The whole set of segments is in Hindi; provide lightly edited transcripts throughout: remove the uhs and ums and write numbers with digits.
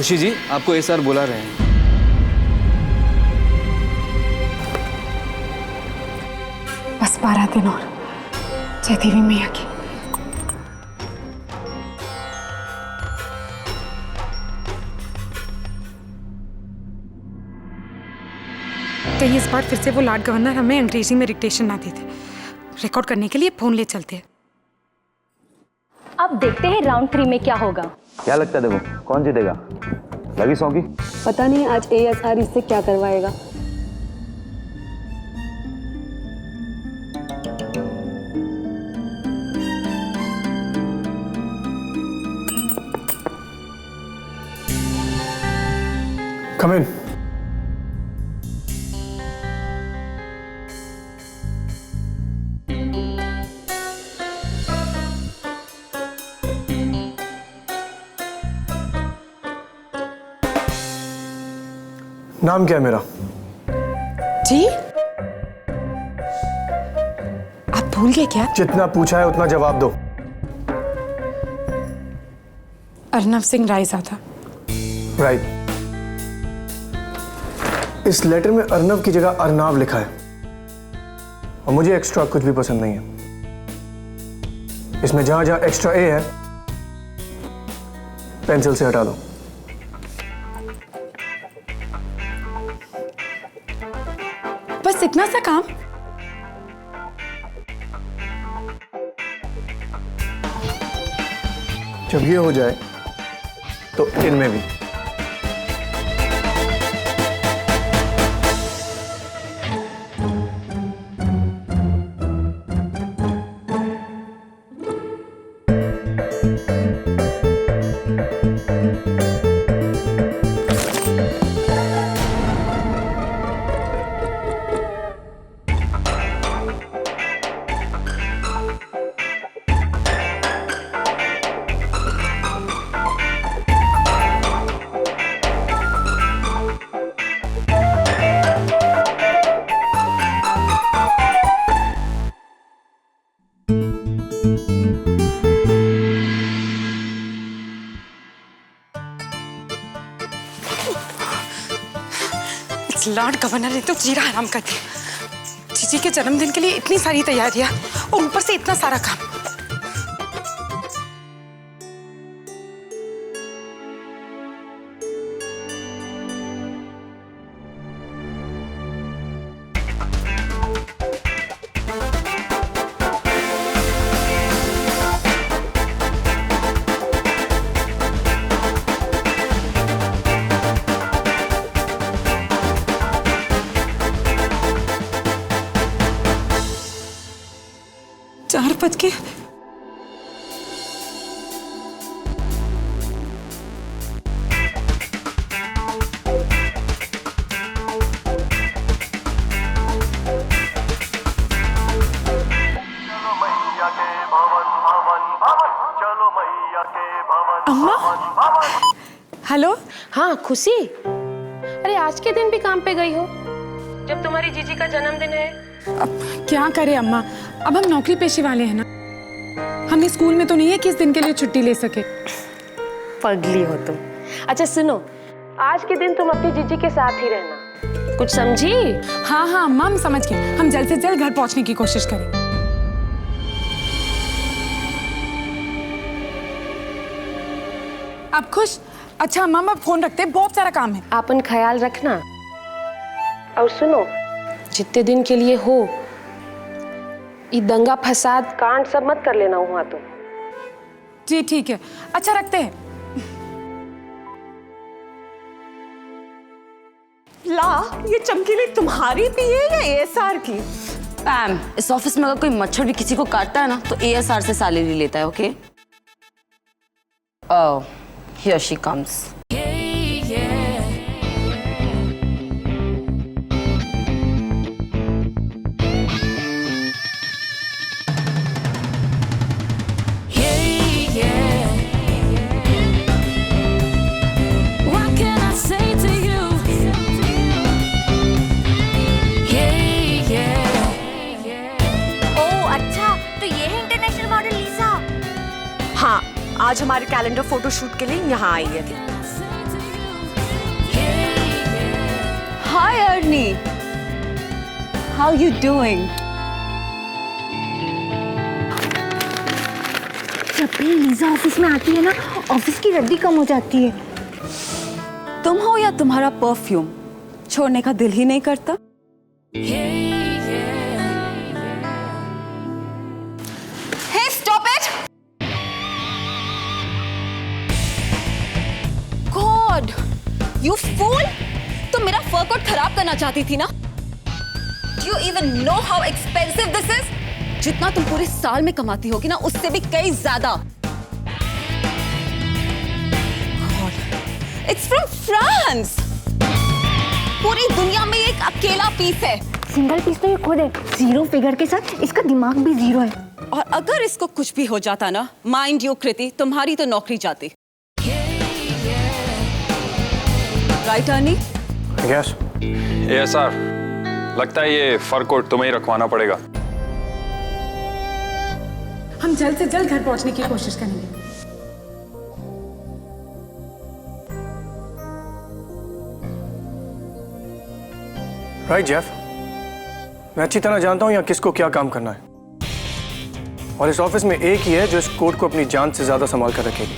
खुशी जी, आपको एसआर बुला रहे हैं। बस 12 दिन और जय देवी मैया की। कहीं इस बार फिर से वो लॉर्ड गवर्नर हमें अंग्रेजी में डिक्टेशन ना दे दे। रिकॉर्ड करने के लिए फोन ले चलते हैं। अब देखते हैं राउंड 3 में क्या होगा। क्या लगता है, देखो कौन जीतेगा? लगी सौंगी? पता नहीं आज एएसआर इससे क्या करवाएगा। Come in. नाम क्या है मेरा? जी? आप भूल गए क्या? जितना पूछा है उतना जवाब दो। अर्नव सिंह रायज़ादा। राइट। इस लेटर में अर्नव की जगह अर्नाव लिखा है और मुझे एक्स्ट्रा कुछ भी पसंद नहीं है। इसमें जहां जहां एक्स्ट्रा ए है पेंसिल से हटा दो। बस इतना सा काम? जब ये हो जाए तो इनमें भी। लॉर्ड गवर्नर ने तो जीरा हराम कर दिया। जीजी के जन्मदिन के लिए इतनी सारी तैयारियां और ऊपर से इतना सारा काम। चार बज के। अम्मा? हेलो? हाँ खुशी, अरे आज के दिन भी काम पे गई हो जब तुम्हारी जीजी का जन्मदिन है। अब क्या करें अम्मा, अब हम नौकरी पेशे वाले हैं ना। हमें स्कूल में तो नहीं है कि इस दिन के लिए छुट्टी ले सके। पगली हो तुम। अच्छा सुनो, आज के दिन तुम अपनी जीजी के साथ ही रहना, कुछ समझी? हाँ हाँ अम्मा, हम समझ गए। हम जल्द से जल्द घर पहुंचने की कोशिश करेंगे। आप खुश? अच्छा अम्मा, मैं फोन रखते हैं, बहुत सारा काम है। आपन ख्याल रखना। और सुनो, जितने दिन के लिए हो ये दंगा फसाद कांड सब मत कर लेना हुआ तुम। जी ठीक है। अच्छा रखते हैं। ला, ये चमकीली तुम्हारी भी है या एएसआर की? पैम, इस ऑफिस में अगर कोई मच्छर भी किसी को काटता है ना तो एएसआर से सैलरी लेता है। Okay? Oh, here she comes. हाँ, आज हमारे कैलेंडर फोटोशूट के लिए यहाँ आई है। Hi, Ernie. How you doing? जब भी लीजा ऑफिस में आती है ना, ऑफिस की रद्दी कम हो जाती है। तुम हो या तुम्हारा परफ्यूम छोड़ने का दिल ही नहीं करता? Hey, stop it! God, you fool! तुम मेरा फर कोट खराब करना चाहती थी ना? Do you even know how expensive this is? जितना तुम पूरे साल में कमाती होगी ना, उससे भी कई ज्यादा। God, it's from France. पूरी दुनिया में एक अकेला पीस है। सिंगल पीस तो ये खुद है, जीरो फिगर के साथ इसका दिमाग भी जीरो है। और अगर इसको कुछ भी हो जाता ना, माइंड यू कृति, तुम्हारी तो नौकरी जाती। राइट अर्नी? यस। ASR, लगता है ये फर कोट तुम्हें ही रखवाना पड़ेगा। हम जल्द से जल्द घर पहुंचने की कोशिश करेंगे। राइट जेफ, मैं अच्छी तरह जानता हूं यहाँ किसको क्या काम करना है, और इस ऑफिस में एक ही है जो इस कोर्ट को अपनी जान से ज्यादा संभाल कर रखेगी।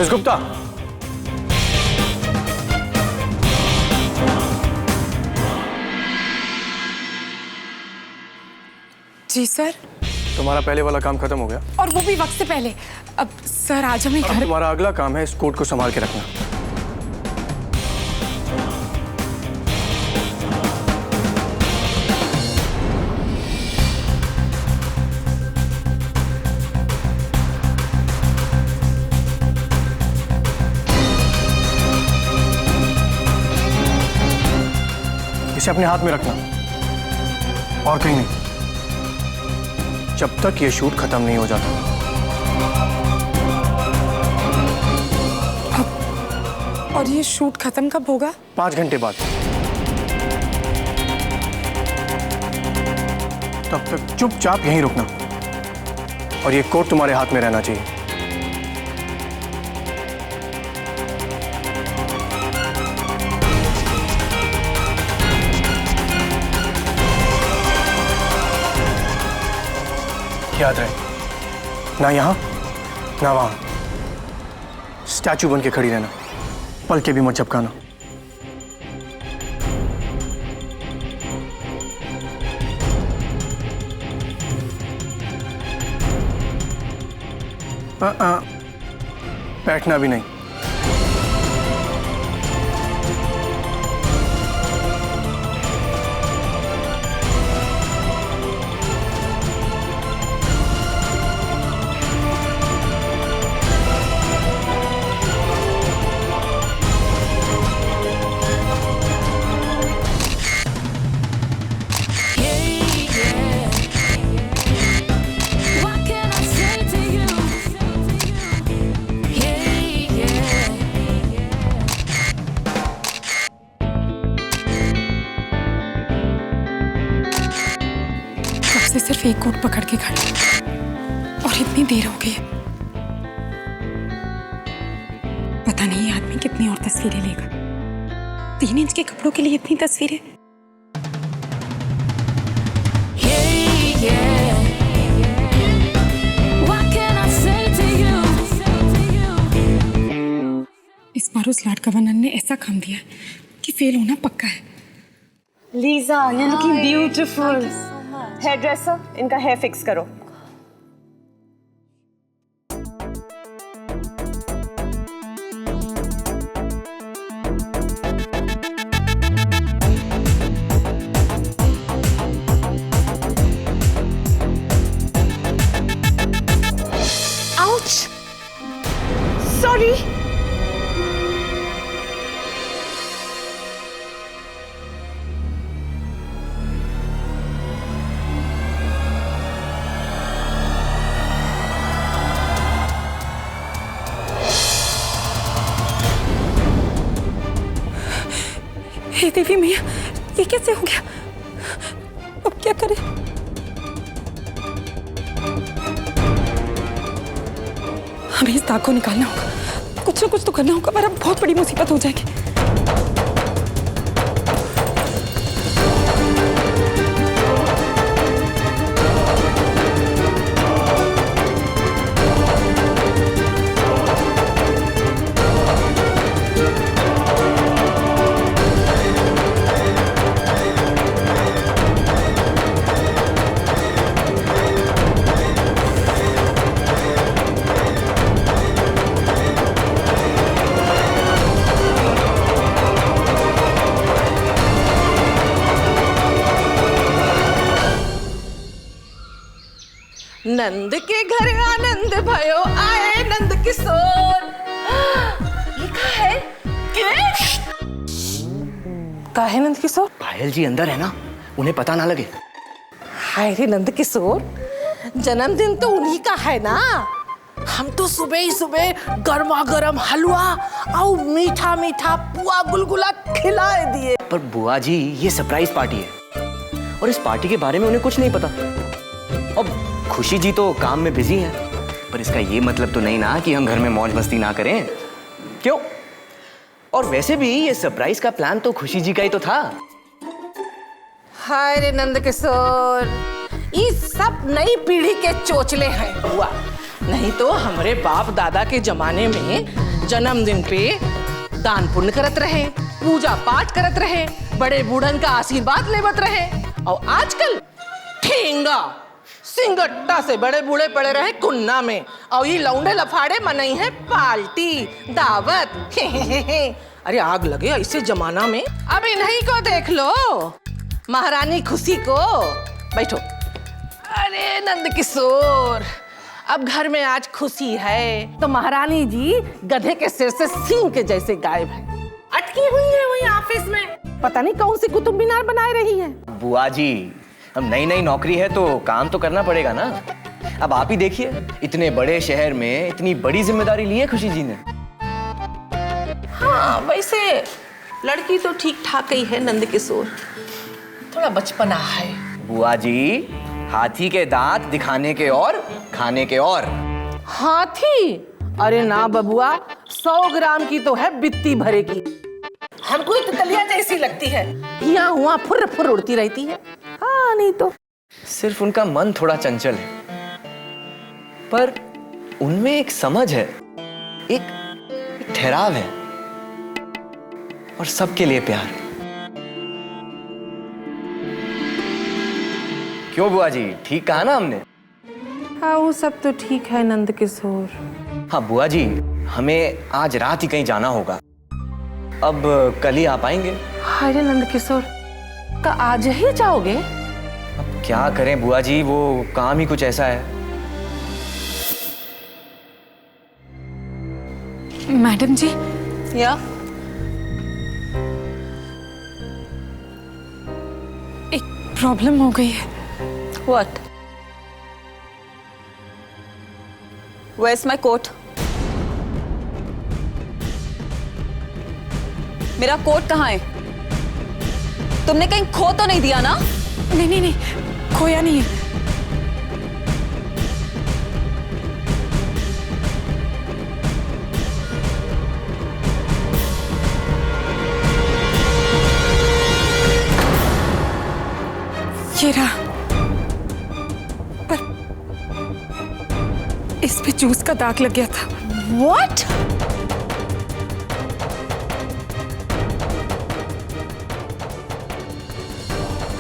मिस गुप्ता, जी सर। तुम्हारा पहले वाला काम खत्म हो गया, और वो भी वक्त से पहले। अब सर आज हमें अब घर। तुम्हारा अगला काम है इस कोर्ट को संभाल के रखना। इसे अपने हाथ में रखना और कहीं नहीं, जब तक ये शूट खत्म नहीं हो जाता। और ये शूट खत्म कब होगा? 5 घंटे बाद। तब तक चुपचाप यहीं रुकना, और ये कोट तुम्हारे हाथ में रहना चाहिए। याद रहे, ना यहां ना वहां, स्टैचू बन के खड़ी रहना, पल के भी मत झपकाना। बैठना भी नहीं। से सिर्फ एक कोट पकड़ के खड़े, और इतनी देर हो गई। पता नहीं ये आदमी कितनी और तस्वीरें लेगा। 3 इंच के कपड़ों के लिए इतनी तस्वीरें। इस बार उस लाड गवर्नर ने ऐसा काम दिया कि फेल होना पक्का है। Lisa, you're looking beautiful. Hair dresser, इनका हेयर फिक्स करो। आउच! सॉरी। हे देवी मैया, ये कैसे हो गया? अब क्या करें? हमें इस दाग को निकालना होगा। कुछ कुछ ना कुछ तो करना होगा, वरना बहुत बड़ी मुसीबत हो जाएगी। नंद के घर आनंद भयो आए नंद किशोर। ये क्या है? क्या है नंद किशोर? पायल जी अंदर है ना, उन्हें पता ना लगे। हाय रे नंद किशोर, जन्मदिन तो उन्हीं का है ना। हम तो सुबह ही सुबह गर्मा गर्म हलवा और मीठा मीठा पुआ गुलगुला खिलाए दिए। पर बुआ जी, ये सरप्राइज पार्टी है और इस पार्टी के बारे में उन्हें कुछ नहीं पता। अब खुशी जी तो काम में बिजी हैं, पर इसका ये मतलब तो नहीं ना कि हम घर में मौज मस्ती ना करें, क्यों? और वैसे भी ये सरप्राइज का प्लान तो खुशी जी का ही तो था। हाय रे नंद किशोर, ये सब नई पीढ़ी के चोचले हैं बुआ। नहीं तो हमारे बाप दादा के जमाने में जन्मदिन पे दान पुण्य करत रहे, पूजा पाठ करत रहे, बड़े बूढ़न का आशीर्वाद लेवत रहे। और आजकल ठेंगा सिंगट्टा से बड़े बूढ़े पड़े रहे कुन्ना में, और ये लौंडे लफाड़े मनई है पार्टी दावत। अरे आग लगे ऐसे जमाना में। अब इन्हीं को देख लो, महारानी खुशी को। बैठो। अरे नंद किशोर, अब घर में आज खुशी है तो महारानी जी गधे के सिर से सींग के जैसे गायब है, अटकी हुई है वही ऑफिस में। पता नहीं कौन सी कुतुब मीनार बनाए रही है। बुआ जी, अब नई नई नौकरी है तो काम तो करना पड़ेगा ना। अब आप ही देखिए, इतने बड़े शहर में इतनी बड़ी जिम्मेदारी ली है खुशी जी ने। हाँ, वैसे लड़की तो ठीक ठाक ही है नंद किशोर, थोड़ा बचपना है। बुआ जी, हाथी के दांत दिखाने के और खाने के और। हाथी? अरे ना बबुआ, 100 ग्राम की तो है बित्ती भरे की। हमको तितलियां जैसी लगती है, यहाँ हुआ फुर फुर उड़ती रहती है। हाँ नहीं तो। सिर्फ उनका मन थोड़ा चंचल है, पर उनमें एक समझ है, एक ठहराव है और सबके लिए प्यार। क्यों बुआ जी, ठीक कहा ना हमने? हाँ वो सब तो ठीक है नंद किशोर। हाँ बुआ जी, हमें आज रात ही कहीं जाना होगा। अब कल ही आ पाएंगे? हाय रे नंद किशोर, का आज ही जाओगे? अब क्या करें बुआ जी, वो काम ही कुछ ऐसा है। मैडम जी, या एक प्रॉब्लम हो गई है। What? Where's my coat? मेरा कोट कहाँ है? तुमने कहीं खो तो नहीं दिया ना? नहीं नहीं नहीं, खोया नहीं है। ये रहा, पर इस पे जूस का दाग लग गया था। What?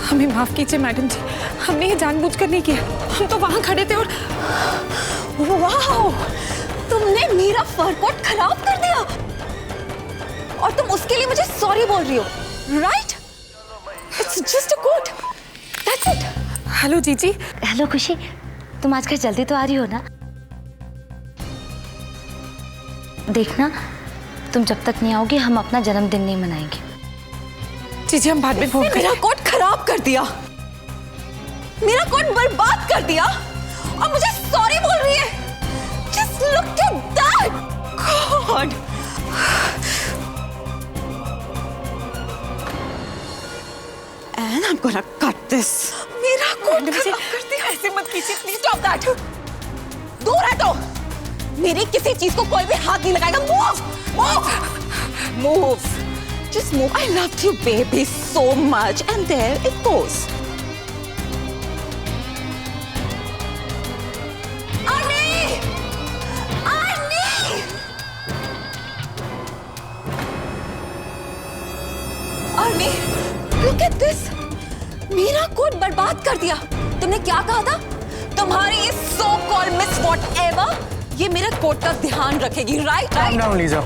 हमें माफ कीजिए मैडम जी, हमने ये जानबूझकर नहीं किया। हम तो वहां खड़े थे और वाओ, तुमने मेरा फर कोट खराब कर दिया और तुम उसके लिए मुझे सॉरी बोल रही हो, right? It's just a quote, that's it. Hello जीजी। हेलो खुशी, तुम आजकल जल्दी तो आ रही हो ना? देखना, तुम जब तक नहीं आओगे हम अपना जन्मदिन नहीं मनाएंगे। जीजी हम बाद में फोन करें। मेरा कोट खराब कर दिया, मेरा कोट बर्बाद कर दिया और मुझे सॉरी बोल रही है। Just look at that, God. And I'm gonna cut this. मेरा कोट खराब कर दिया। ऐसे मत कीजिए प्लीज। Stop that. दूर हटो। मेरी किसी चीज को कोई भी हाथ नहीं लगाएगा। Move move move, just move. I love you baby so much and there it goes. Arnie, Arnie, Arnie, look at this. मेरा कोट बर्बाद कर दिया। तुमने क्या कहा था? तुम्हारी इस सो कॉल्ड मिस व्हाटएवर ये मेरे कोट का ध्यान रखेगी, राइट? Calm down, Lisa.